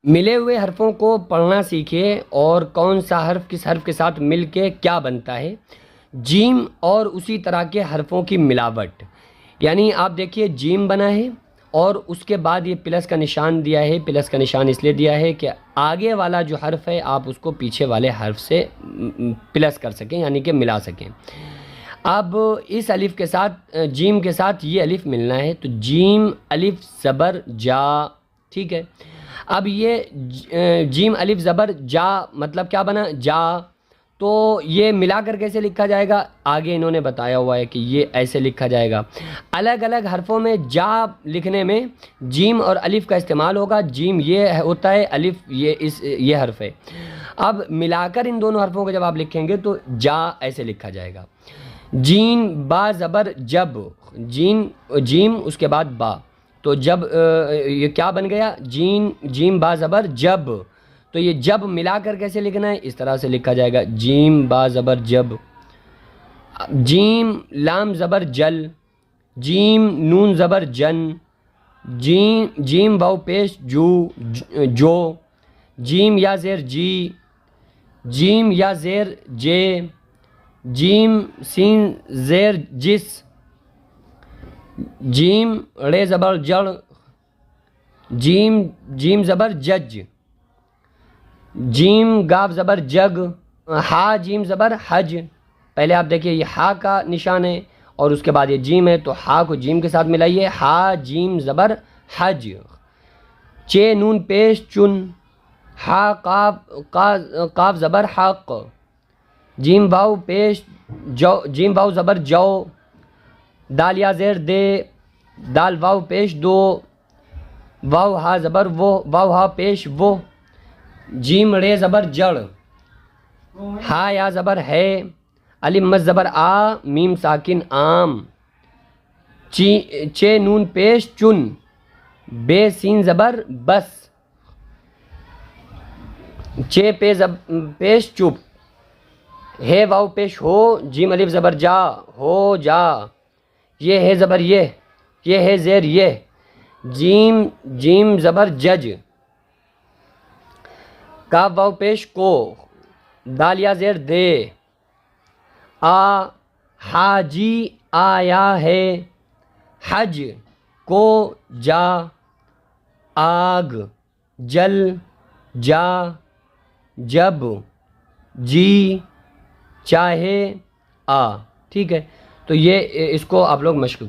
ملے ہوئے حرفوں کو پڑھنا سیکھیے اور کون سا حرف کس حرف کے ساتھ مل کے کیا بنتا ہے. جیم اور اسی طرح کے حرفوں کی ملاوٹ. یعنی آپ دیکھیے جیم بنا ہے اور اس کے بعد یہ پلس کا نشان دیا ہے. پلس کا نشان اس لیے دیا ہے کہ آگے والا جو حرف ہے آپ اس کو پیچھے والے حرف سے پلس کر سکیں، یعنی کہ ملا سکیں. اب اس الف کے ساتھ جیم کے ساتھ یہ الف ملنا ہے، تو جیم الف زبر جا. ٹھیک ہے، اب یہ جیم الف زبر جا مطلب کیا بنا؟ جا. تو یہ ملا کر کیسے لکھا جائے گا؟ آگے انہوں نے بتایا ہوا ہے کہ یہ ایسے لکھا جائے گا. الگ الگ حرفوں میں جا لکھنے میں جیم اور الف کا استعمال ہوگا. جیم یہ ہوتا ہے، الف یہ حرف ہے. اب ملا کر ان دونوں حرفوں کو جب آپ لکھیں گے تو جا ایسے لکھا جائے گا. جین با زبر جب، جیم اس کے بعد با، تو جب یہ کیا بن گیا؟ جیم با زبر جب. تو یہ جب ملا کر کیسے لکھنا ہے؟ اس طرح سے لکھا جائے گا، جیم با زبر جب. جیم لام زبر جل، جیم نون زبر جن، جیم واو پیش جو، جیم یا زیر جی، جیم یا زیر جے، جیم سین زیر جس، جیم رے زبر جڑ، جیم زبر جج، جیم گاف زبر جگ، ہا جیم زبر حج. پہلے آپ دیکھیے یہ ہا کا نشان ہے اور اس کے بعد یہ جیم ہے، تو ہا کو جیم کے ساتھ ملائیے، ہا جیم زبر حج. چے نون پیش چن، ہا قاف زبر حق، جیم واو پیش جو، جیم واو زبر جو، دال یا زیر دے، دال واو پیش دو، واو ہا زبر وہ، واو ہا پیش وہ، جیم رے زبر جڑ، ہا یا زبر ہے، الف مد زبر آ، میم ساکن عام، چے نون پیش چن، بے سین زبر بس، چے پیش چپ، ہے واو پیش ہو، جیم الف زبر جا، ہو جا، یہ ہے زبر یہ ہے زیر یہ، جیم زبر جج، کاف واو پیش کو، دال یا زیر دے، حاجی آیا ہے، حج کو جا، آگ جل جا، جب جی چاہے آ. ٹھیک ہے، تو یہ اس کو آپ لوگ مشق